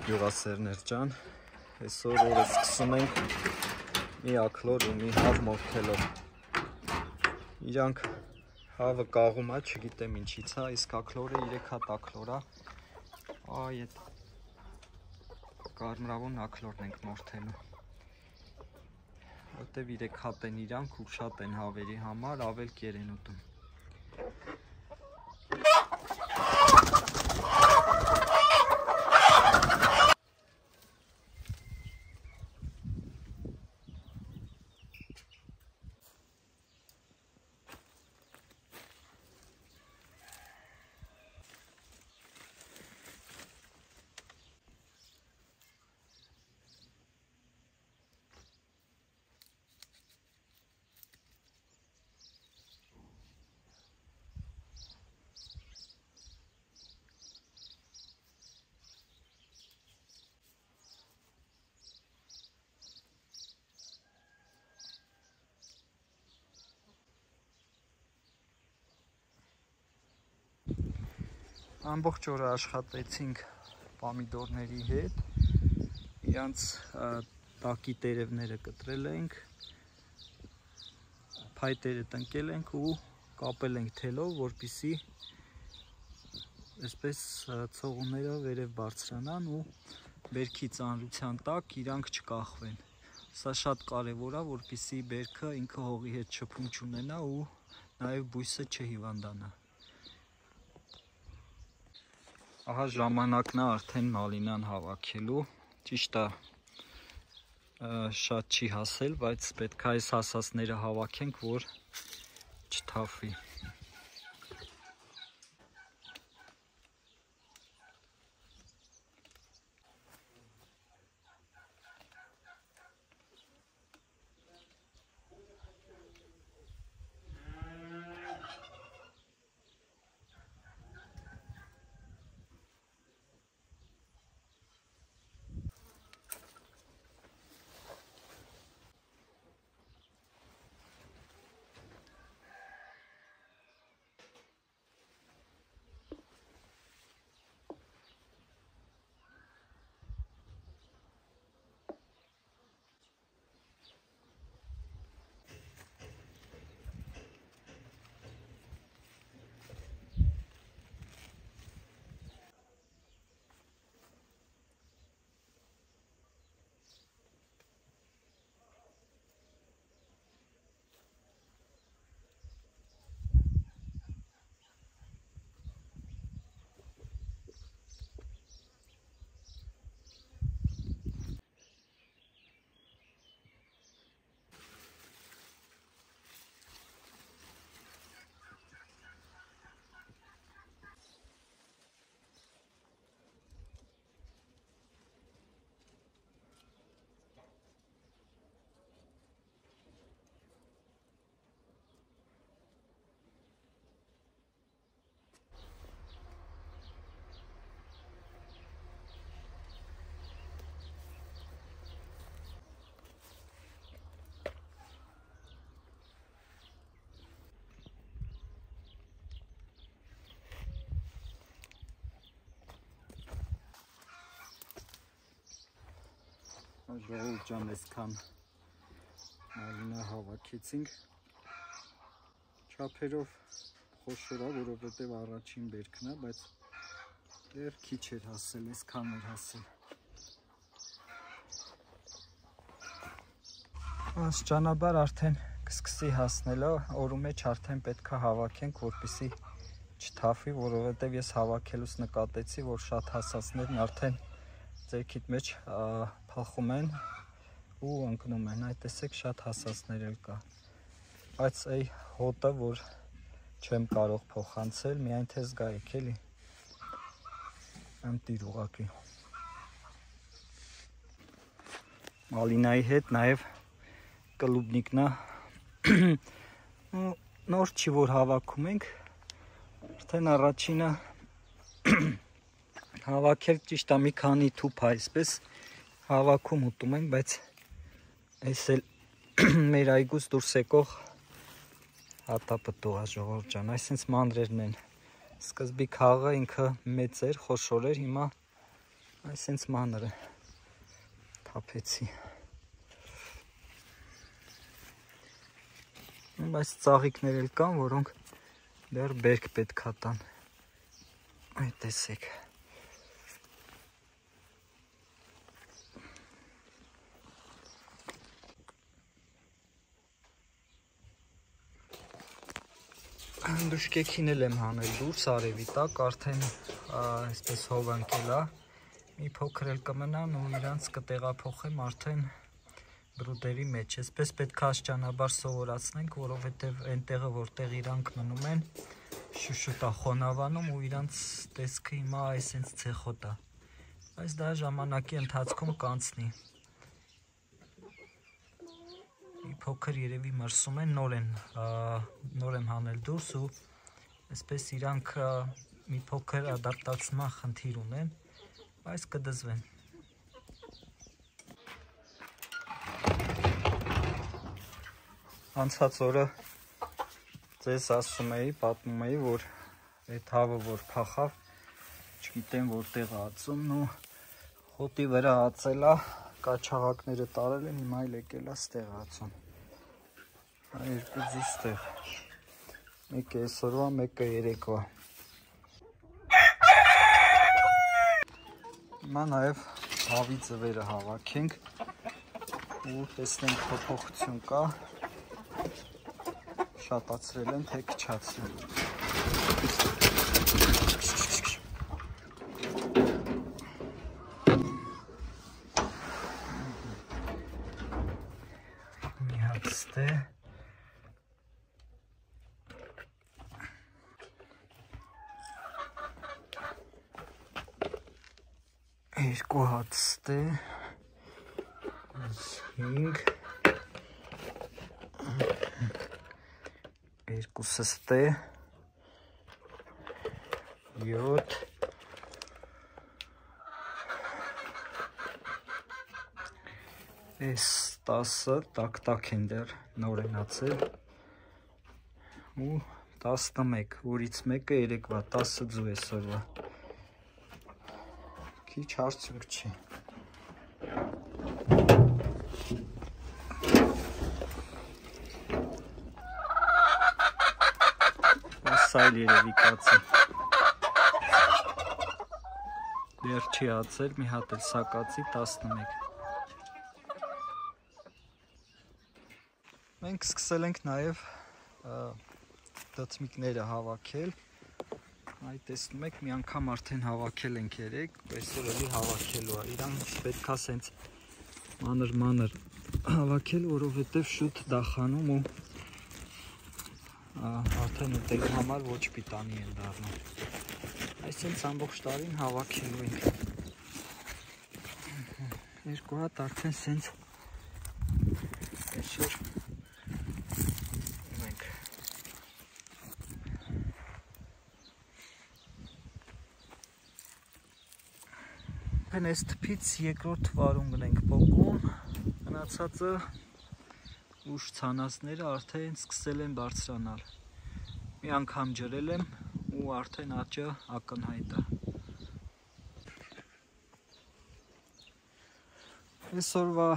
գյուղասերներ ջան, այսօր օրը սկսում ենք մի աքլոր ու մի հավ մորթելով։ Իրանք հավը կաղում է, չգիտեմ ինչից է, իսկ աքլորը 3 հատ աքլոր է։ Այդ կարմրավուն աքլորն ենք մորթելու։ Որտև 3 հատ են իրանք ու շատ են հավերի համար, ավել կեր են ուտում։ Ամբողջ օրը աշխատեցինք պամիդորների հետ, իրանց տակի տերևները կտրել ենք, փայտերը տնկել ենք ու կապել ենք թելով, որպեսզի այսպես ցողունները վերև բարձրանան ու բերքի ծանրության տակ իրանք չկախվեն։ Սա շատ կարևոր է, որպեսզի բերքը ինքը հողի հետ շփում չունենա ու նաև բույսը չհիվանդանա։ Ահա ժամանակն է արդեն մալինան հավաքելու, ճիշտ է շատ չի հասել, բայց պետք է այս հասածները հավաքենք, որ չթափվի։ Ժողովուրդ ջան, այսքան մալինա հավաքեցինք, չափերով խոշոր է, որովհետև առաջին բերքն է, բայց դեռ քիչ էր հասել, այսքան էր հասել։ Աստիճանաբար արդեն կսկսի հասնելը, օրու մեջ արդեն պետք է հավաքենք, որպեսզի չթափվի, որովհետև ես հավաքելուց նկատեցի, որ շատ հասածներն արդեն ձերքիդ մեջ փախում են ու ընկնում են, այդ տեսեք շատ հասածներ էլ կա, բայց այ հոտը, որ չեմ կարող փոխանցել, միայն թե զգայիք էլի, ամտիր ուղակի։ Մալինայի հետ նաև կլուբնիկնա, նոր չի որ հավաքում ենք, արդեն առաջինը հավաքել ճիշտ է մի քանի թուփ այսպես հավաքում ուտում ենք, բայց այս էլ մեր այգուց դուրս եկող հատապտուղ է ժողովուրդ ջան, այսինքն մանրերն են։ Սկզբի խաղը ինքը մեծ էր, խոշոր էր, հիմա Այսինչ մանր է, թափեցի։ Բայց ծաղիկներ էլ կան, որոնք դեռ բերք պետք է տան։ Այ տեսեք։ Դուշկեքին էլ եմ հանել դուրս արևի տակ, արդեն այսպես հով ընկել է։ Մի փոքր էլ կմնան ու իրանց կտեղափոխեմ արդեն բրուդերի մեջ։ Այսպես պետք է աստիճանաբար սովորացնենք, որովհետև այնտեղը, որտեղ իրանք մնում են, շուշուտ է խոնավանում ու իրանց տեսքը հիմա այսենց ցեխոտ է։ Բայց դա ժամանակի ընթացքում կանցնի։ Մի փոքր երևի մրսում են, նոր եմ հանել դուրս ու այսպես իրանք մի փոքր ադապտացնման խնդիր ունեն, բայց կդզվեն։ Անցած օրը ձեզ ասում էի, պատմում էի, որ այդ հավը որ փախավ, չգիտեմ որտեղ է ածումն ու խոտի վրա ածել է, կաչաղակները տարել են, հիմա էլ եկել է ստեղ ածում։ Երկու ձուս ստեղ։ Մեկը այսօրվա, մեկը երեկվա։ Հիմա նաև հավի ձվերը հավաքենք ու տեսնենք փոփոխություն կա։ Շատացրել են, թե քչացրել։ Մի հատ ստե։ Երկու հատ ստե։ 5 երկուսը ստե 7 Այս 10-ը տակ-տակ են դեռ նոր են ածել ու 11, որից մեկը երեկվա 10 ձու այսօրվա։ Քիչ հարցունք չի։ Սա էլ երևի կացի։ Դեռ չի ածել, մի հատ էլ սա կացի 11։ Մենք սկսել ենք նաև դծմիկները հավաքել։ Այ տեսնում եք, մի անգամ արդեն հավաքել ենք 3, այսօր էլի հավաքելու է։ Իրանք պետք է սենց մանր հավաքել, որովհետև շուտ դախանում ու արդեն ուտելու համար ոչ պիտանի են դառնում։ Այսինչ ամբողջ տարին հավաքելու ենք։ Երկու հատ արդեն սենց այսօր ունենք։ Այս թփից երկրորդ վարում գնենք պոկում, մնացածը ուշ ցանածները արդեն սկսել են բարձրանալ։ Մի անգամ ջրել եմ ու արդեն աճը ակնհայտ է։ Այսօրվա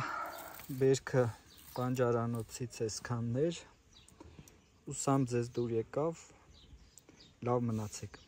բերքը բանջարանոցից այսքանն էր։ Ուսամ ձեզ դուր եկավ։ Լավ մնացեք։